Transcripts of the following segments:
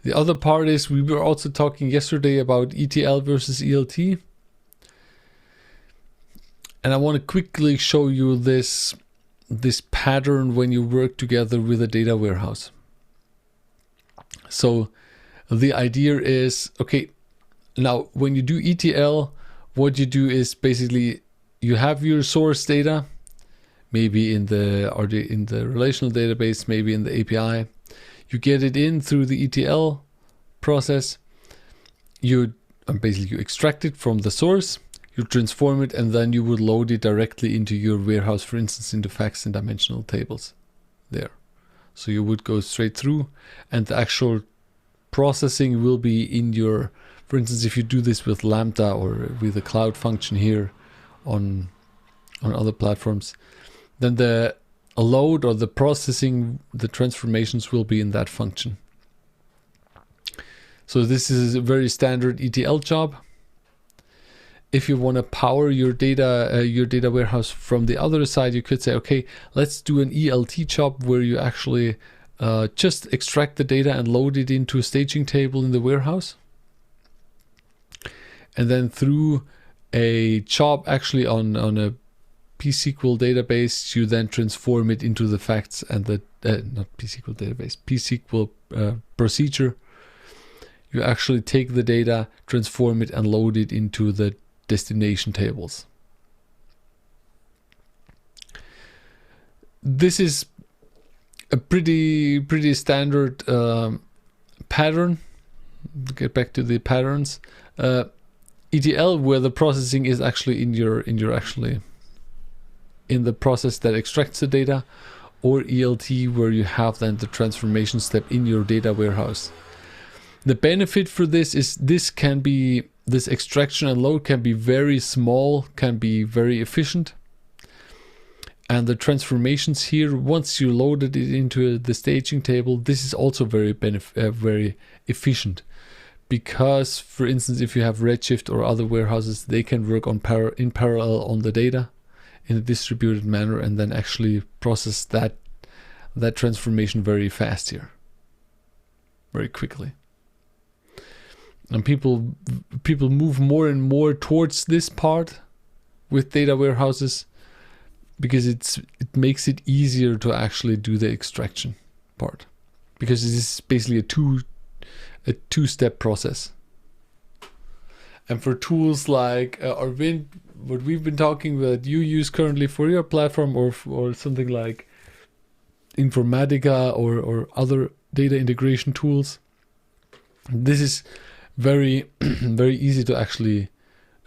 The other part is we were also talking yesterday about ETL versus ELT. And I want to quickly show you this pattern when you work together with a data warehouse. So the idea is, okay, now when you do ETL, what you do is basically you have your source data, maybe in the relational database, maybe in the API. You get it in through the ETL process. You extract it from the source, you transform it, and then you would load it directly into your warehouse, for instance, into facts and dimensional tables there. So you would go straight through, and the actual processing will be in your, for instance, if you do this with Lambda or with a cloud function here on other platforms, then the load or the processing, the transformations will be in that function. So this is a very standard ETL job. If you want to power your data warehouse from the other side, you could say, okay, let's do an ELT job where you actually just extract the data and load it into a staging table in the warehouse. And then through a job actually on a P-SQL database, you then transform it into the facts and the, not P-SQL database, P-SQL procedure. You actually take the data, transform it, and load it into the destination tables. This is a pretty standard pattern. Get back to the patterns. ETL, where the processing is actually in the process that extracts the data, or ELT, where you have then the transformation step in your data warehouse. The benefit for this is this extraction and load can be very small, can be very efficient. And the transformations here, once you loaded it into the staging table, this is also very efficient. Because, for instance, if you have Redshift or other warehouses, they can work in parallel on the data in a distributed manner and then actually process that transformation very fast here, very quickly. And people move more and more towards this part with data warehouses because it makes it easier to actually do the extraction part, because it is basically a two-step process. And for tools like Arvind, what we've been talking about, you use currently for your platform, or something like Informatica or other data integration tools, this is very very easy to actually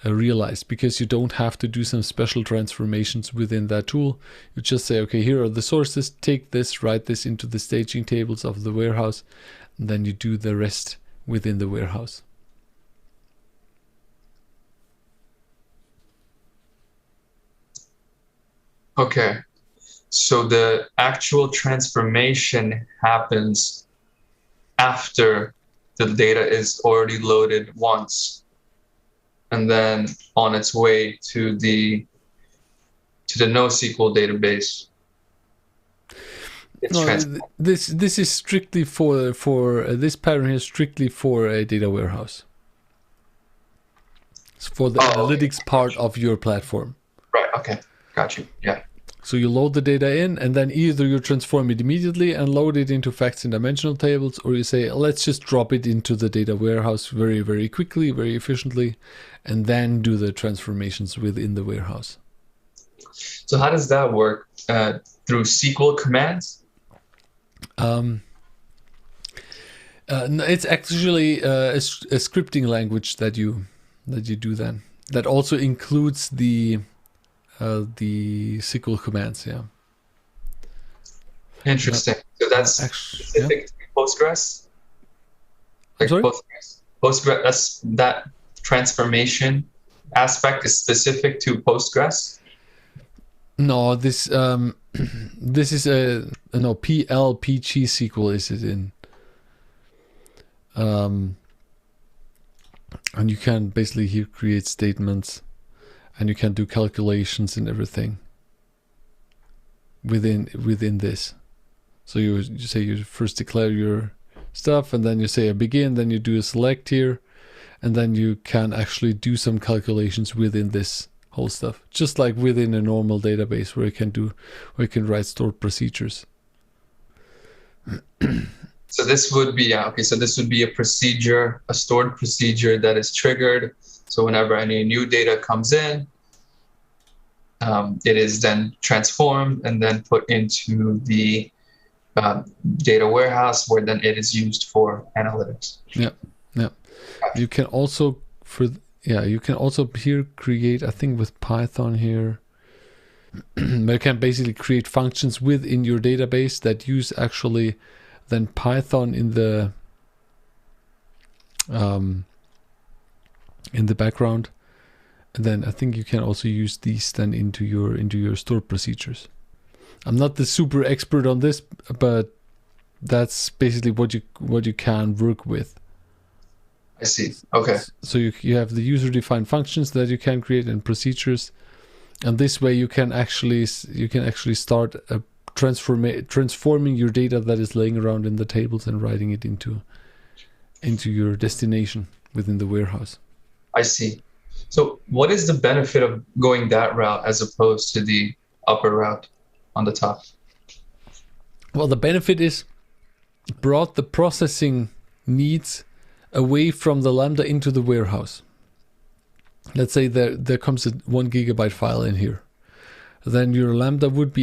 realize, because you don't have to do some special transformations within that tool. You just say, okay, here are the sources, take this, write this into the staging tables of the warehouse, and then you do the rest within the warehouse. Okay, so the actual transformation happens after the data is already loaded once, and then on its way to the NoSQL database. This is strictly for this pattern is strictly for a data warehouse. It's for the analytics part of your platform. Right. Okay. Got you. Yeah. So you load the data in, and then either you transform it immediately and load it into facts and dimensional tables, or you say, let's just drop it into the data warehouse very, very quickly, very efficiently, and then do the transformations within the warehouse. So how does that work? Through SQL commands? It's actually a scripting language that you do then. That also includes the SQL commands, yeah. Interesting. So that's specific to Postgres? Like sorry? Postgres, that transformation aspect is specific to Postgres? No, this is PLPG SQL is it in. And you can basically here create statements, and you can do calculations and everything within this. So you say you first declare your stuff, and then you say a begin, then you do a select here, and then you can actually do some calculations within this whole stuff, just like within a normal database where you can write stored procedures. So this would be, okay, so this would be a procedure, a stored procedure that is triggered. So whenever any new data comes in, it is then transformed and then put into the data warehouse, where then it is used for analytics. Yeah. You can also here create, I think with Python here, you can basically create functions within your database that use actually then Python in the background. And then I think you can also use these then into your stored procedures. I'm not the super expert on this, but that's basically what you can work with. I see. Okay. So you have the user-defined functions that you can create and procedures, and this way you can actually start transforming your data that is laying around in the tables and writing it into your destination within the warehouse. I see. So what is the benefit of going that route as opposed to the upper route on the top? Well, the benefit is brought the processing needs away from the Lambda into the warehouse. Let's say there comes a 1 gigabyte file in here. Then your Lambda would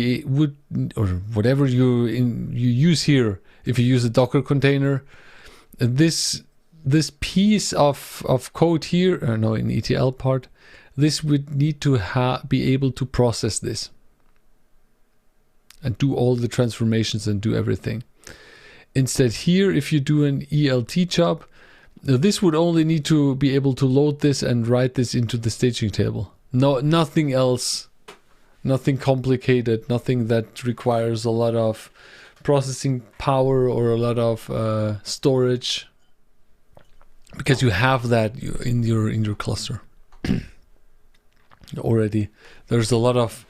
or whatever you use here. If you use a Docker container, this piece of code here, in ETL part, this would need to be able to process this and do all the transformations and do everything. Instead here, if you do an ELT job, this would only need to be able to load this and write this into the staging table. No, nothing else, nothing complicated, nothing that requires a lot of processing power or a lot of storage, because you have that in your cluster already. There's a lot of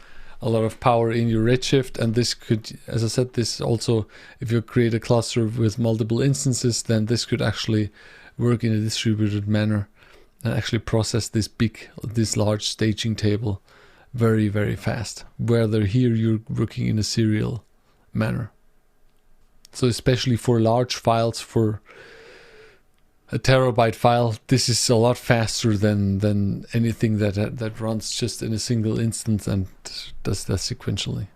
power in your Redshift, and this could, as I said, this also, if you create a cluster with multiple instances, then this could actually work in a distributed manner and actually process this large staging table very, very fast. Whether here you're working in a serial manner. So especially for large files, for a terabyte file, this is a lot faster than anything that runs just in a single instance and does that sequentially.